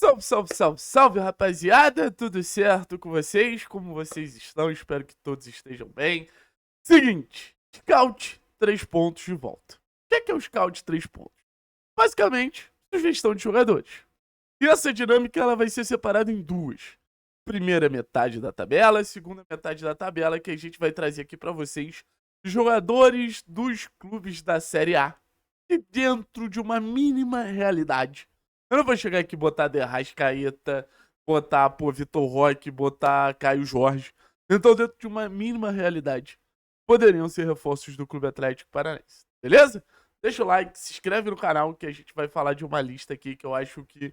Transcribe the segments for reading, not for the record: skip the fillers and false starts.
Salve, salve, salve, salve, rapaziada! Tudo certo com vocês? Como vocês estão? Espero que todos estejam bem. Seguinte, Scout 3 pontos de volta. O que é o Scout 3 pontos? Basicamente, sugestão de jogadores. E essa dinâmica ela vai ser separada em duas. Primeira metade da tabela, segunda metade da tabela, que a gente vai trazer aqui para vocês jogadores dos clubes da Série A. E dentro de uma mínima realidade. Eu não vou chegar aqui e botar De Arrascaeta, botar, Vitor Roque, botar Caio Jorge. Então, dentro de uma mínima realidade, poderiam ser reforços do Clube Atlético Paranaense. Beleza? Deixa o like, se inscreve no canal que a gente vai falar de uma lista aqui que eu acho que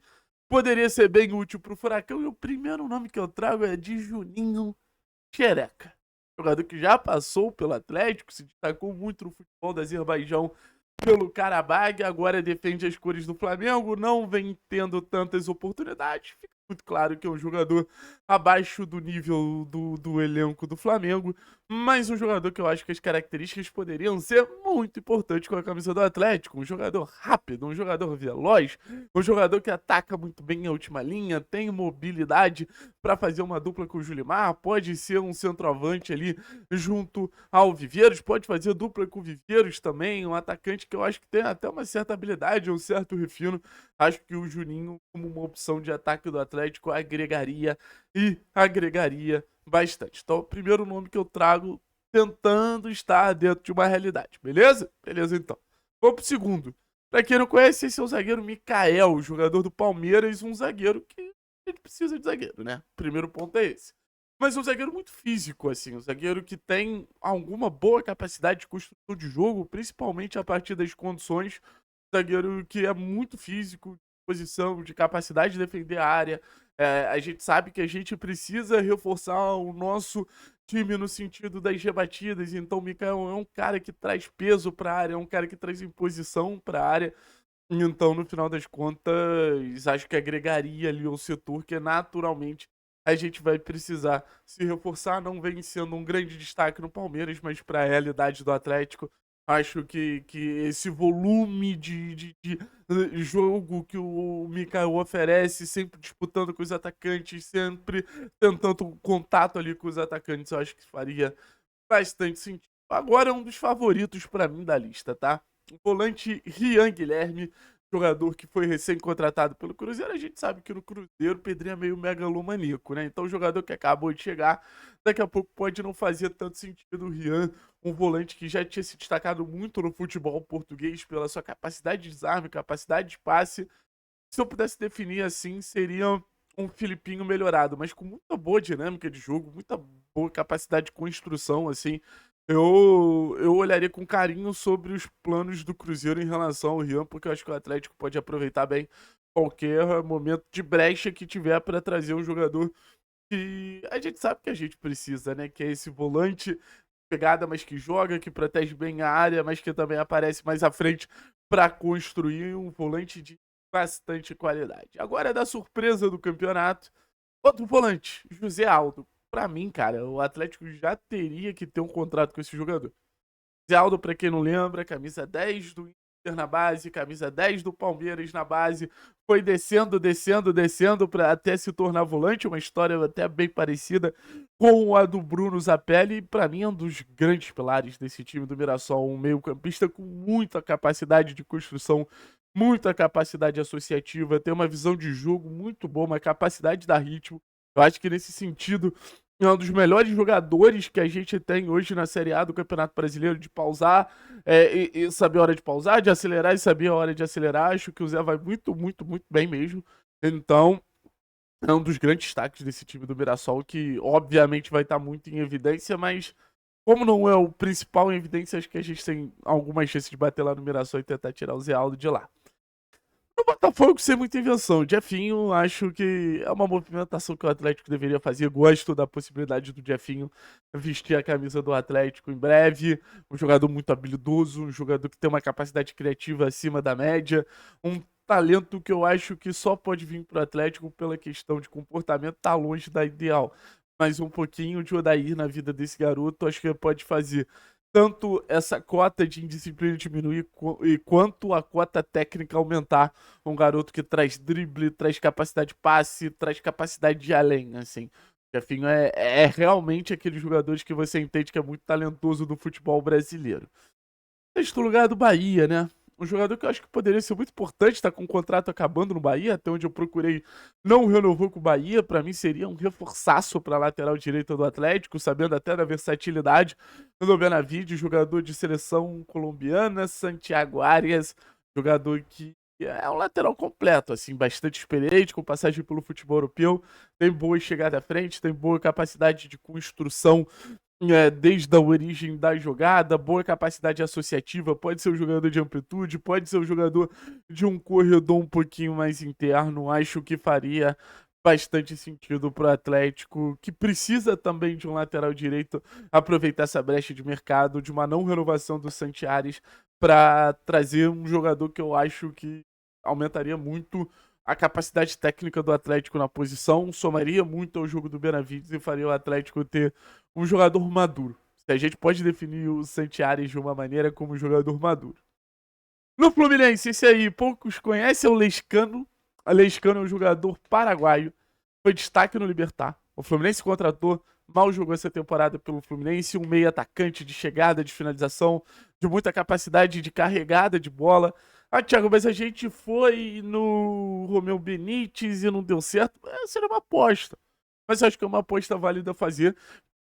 poderia ser bem útil pro Furacão. E o primeiro nome que eu trago é de Juninho Xereca. Jogador que já passou pelo Atlético, se destacou muito no futebol do Azerbaijão pelo Karabag, agora defende as cores do Flamengo, não vem tendo tantas oportunidades. Fica muito claro que é um jogador abaixo do nível do elenco do Flamengo, mas um jogador que eu acho que as características poderiam ser muito importantes com a camisa do Atlético. Um jogador rápido, um jogador veloz, um jogador que ataca muito bem a última linha, tem mobilidade para fazer uma dupla com o Julimar, pode ser um centroavante ali junto ao Viveiros, pode fazer dupla com o Viveiros também, um atacante que eu acho que tem até uma certa habilidade, um certo refino. Acho que o Juninho, como uma opção de ataque do Atlético, agregaria bastante. Então, o primeiro nome que eu trago tentando estar dentro de uma realidade, beleza? Beleza, então. Vamos pro segundo. Pra quem não conhece, esse é o zagueiro Mikael, jogador do Palmeiras, um zagueiro que ele precisa de zagueiro, né? O primeiro ponto é esse. Mas um zagueiro muito físico, assim, um zagueiro que tem alguma boa capacidade de construção de jogo, principalmente a partir das condições. Um zagueiro que é muito físico, de posição, de capacidade de defender a área. A gente sabe que a gente precisa reforçar o nosso time no sentido das rebatidas, então o Mikael é um cara que traz peso para a área, é um cara que traz imposição para a área. Então, no final das contas, acho que agregaria ali o setor que naturalmente a gente vai precisar se reforçar. Não vem sendo um grande destaque no Palmeiras, mas para a realidade do Atlético, acho que esse volume de jogo que o Mikael oferece, sempre disputando com os atacantes, sempre tentando contato ali com os atacantes, eu acho que faria bastante sentido. Agora é um dos favoritos para mim da lista, tá? O volante Rian Guilherme, jogador que foi recém-contratado pelo Cruzeiro. A gente sabe que no Cruzeiro o Pedrinho é meio megalomaníaco, né? Então o jogador que acabou de chegar, daqui a pouco pode não fazer tanto sentido. O Rian, um volante que já tinha se destacado muito no futebol português pela sua capacidade de desarme, capacidade de passe. Se eu pudesse definir assim, seria um Filipinho melhorado, mas com muita boa dinâmica de jogo, muita boa capacidade de construção, assim. Eu olharia com carinho sobre os planos do Cruzeiro em relação ao Rian, porque eu acho que o Atlético pode aproveitar bem qualquer momento de brecha que tiver para trazer um jogador que a gente sabe que a gente precisa, né? Que é esse volante pegada, mas que joga, que protege bem a área, mas que também aparece mais à frente para construir um volante de bastante qualidade. Agora, da surpresa do campeonato, outro volante, José Aldo. Pra mim, cara, o Atlético já teria que ter um contrato com esse jogador. José Aldo, pra quem não lembra, camisa 10 do Inter na base, camisa 10 do Palmeiras na base, foi descendo para até se tornar volante, uma história até bem parecida com a do Bruno Zapelli. Pra mim é um dos grandes pilares desse time do Mirassol, um meio-campista com muita capacidade de construção, muita capacidade associativa, tem uma visão de jogo muito boa, uma capacidade de dar ritmo. Eu acho que nesse sentido é um dos melhores jogadores que a gente tem hoje na Série A do Campeonato Brasileiro, de pausar e saber a hora de pausar, de acelerar e saber a hora de acelerar. Acho que o Zé vai muito, muito, muito bem mesmo. Então, é um dos grandes destaques desse time do Mirassol, que obviamente vai estar muito em evidência, mas como não é o principal em evidência, acho que a gente tem algumas chances de bater lá no Mirassol e tentar tirar o Zé Aldo de lá. No Botafogo, sem muita invenção. O Jefinho, acho que é uma movimentação que o Atlético deveria fazer. Gosto da possibilidade do Jefinho vestir a camisa do Atlético em breve. Um jogador muito habilidoso, um jogador que tem uma capacidade criativa acima da média. Um talento que eu acho que só pode vir para o Atlético pela questão de comportamento, tá longe da ideal. Mas um pouquinho de Odair na vida desse garoto, acho que pode fazer tanto essa cota de indisciplina diminuir e quanto a cota técnica aumentar. Um garoto que traz drible, traz capacidade de passe, traz capacidade de além, assim. Jefinho é realmente aqueles jogadores que você entende que é muito talentoso do futebol brasileiro. Sexto lugar do Bahia, né? Um jogador que eu acho que poderia ser muito importante, tá com o contrato acabando no Bahia, até onde eu procurei, não renovou com o Bahia. Pra mim seria um reforçaço pra lateral direita do Atlético, sabendo até da versatilidade do Benavides, jogador de seleção colombiana, Santiago Arias, jogador que é um lateral completo, assim, bastante experiente, com passagem pelo futebol europeu, tem boa chegada à frente, tem boa capacidade de construção desde a origem da jogada, boa capacidade associativa, pode ser um jogador de amplitude, pode ser um jogador de um corredor um pouquinho mais interno, acho que faria bastante sentido para o Atlético, que precisa também de um lateral direito, aproveitar essa brecha de mercado, de uma não renovação do Santiares, para trazer um jogador que eu acho que aumentaria muito a capacidade técnica do Atlético na posição, somaria muito ao jogo do Benavides e faria o Atlético ter um jogador maduro. Se a gente pode definir o Santiares de uma maneira como um jogador maduro. No Fluminense, esse aí, poucos conhecem, é o Lescano. O Lescano é um jogador paraguaio, foi destaque no Libertad. O Fluminense contratou, mal jogou essa temporada pelo Fluminense, um meio atacante de chegada, de finalização, de muita capacidade de carregada de bola. Ah, Thiago, mas a gente foi no Romeu Benítez e não deu certo. Seria uma aposta. Mas eu acho que é uma aposta válida a fazer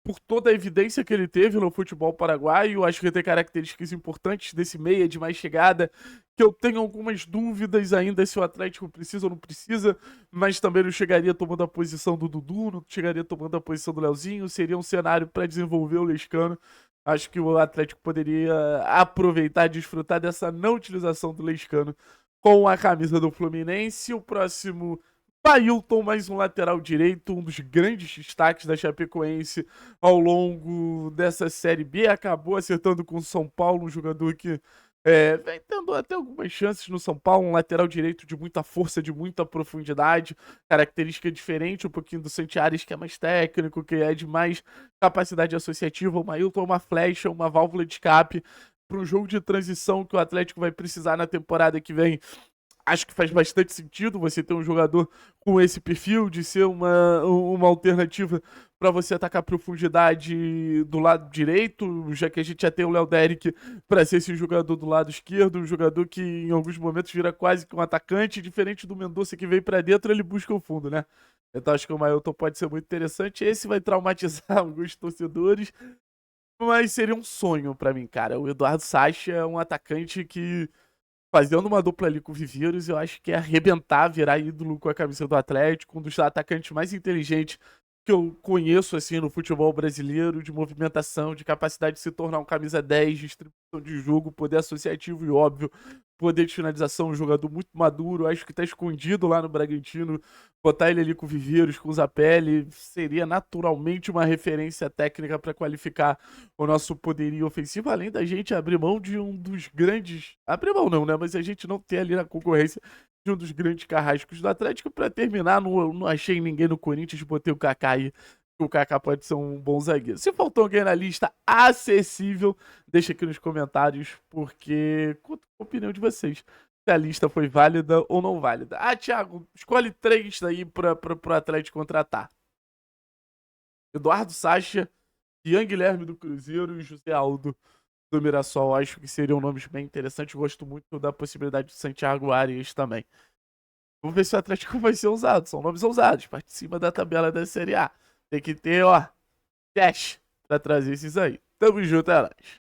por toda a evidência que ele teve no futebol paraguaio. Acho que ele tem características importantes desse meia de mais chegada, que eu tenho algumas dúvidas ainda se o Atlético precisa ou não precisa, mas também não chegaria tomando a posição do Dudu, não chegaria tomando a posição do Leozinho, seria um cenário para desenvolver o Lescano. Acho que o Atlético poderia aproveitar e desfrutar dessa não utilização do Lescano com a camisa do Fluminense. O próximo, Pailton, mais um lateral direito, um dos grandes destaques da Chapecoense ao longo dessa Série B. Acabou acertando com o São Paulo, um jogador que vem tendo até algumas chances no São Paulo, um lateral direito de muita força, de muita profundidade, característica diferente um pouquinho do Santiares, que é mais técnico, que é de mais capacidade associativa. O Mailton é uma flecha, uma válvula de escape para um jogo de transição que o Atlético vai precisar na temporada que vem. Acho que faz bastante sentido você ter um jogador com esse perfil, de ser uma alternativa para você atacar a profundidade do lado direito, já que a gente já tem o Léo Derrick para ser esse jogador do lado esquerdo, um jogador que em alguns momentos vira quase que um atacante, diferente do Mendonça que vem para dentro, ele busca o fundo, né? Então acho que o Mailton pode ser muito interessante. Esse vai traumatizar alguns torcedores, mas seria um sonho para mim, cara. O Eduardo Sacha é um atacante que, fazendo uma dupla ali com o Viveiros, eu acho que é arrebentar, virar ídolo com a camisa do Atlético, um dos atacantes mais inteligentes que eu conheço, assim, no futebol brasileiro, de movimentação, de capacidade de se tornar um camisa 10, distribuição de jogo, poder associativo e óbvio, poder de finalização, um jogador muito maduro, acho que tá escondido lá no Bragantino. Botar ele ali com o Viveiros, com o Zapelli, seria naturalmente uma referência técnica para qualificar o nosso poderio ofensivo, além da gente abrir mão de um dos grandes. Abrir mão não, né? Mas a gente não ter ali na concorrência de um dos grandes carrascos do Atlético. Para terminar, não achei ninguém no Corinthians, botei o Kaká aí. O Kaká pode ser um bom zagueiro. Se faltou alguém na lista acessível, deixa aqui nos comentários, porque conto com a opinião de vocês. Se a lista foi válida ou não válida. Ah, Thiago, escolhe 3 daí pro Atlético contratar. Eduardo Sacha, Ian Guilherme do Cruzeiro e José Aldo do Mirassol. Acho que seriam nomes bem interessantes. Gosto muito da possibilidade de Santiago Arias também. Vamos ver se o Atlético vai ser usado. São nomes ousados. Participa da tabela da Série A. Tem que ter, ó, cash pra trazer esses aí. Tamo junto, é nóis.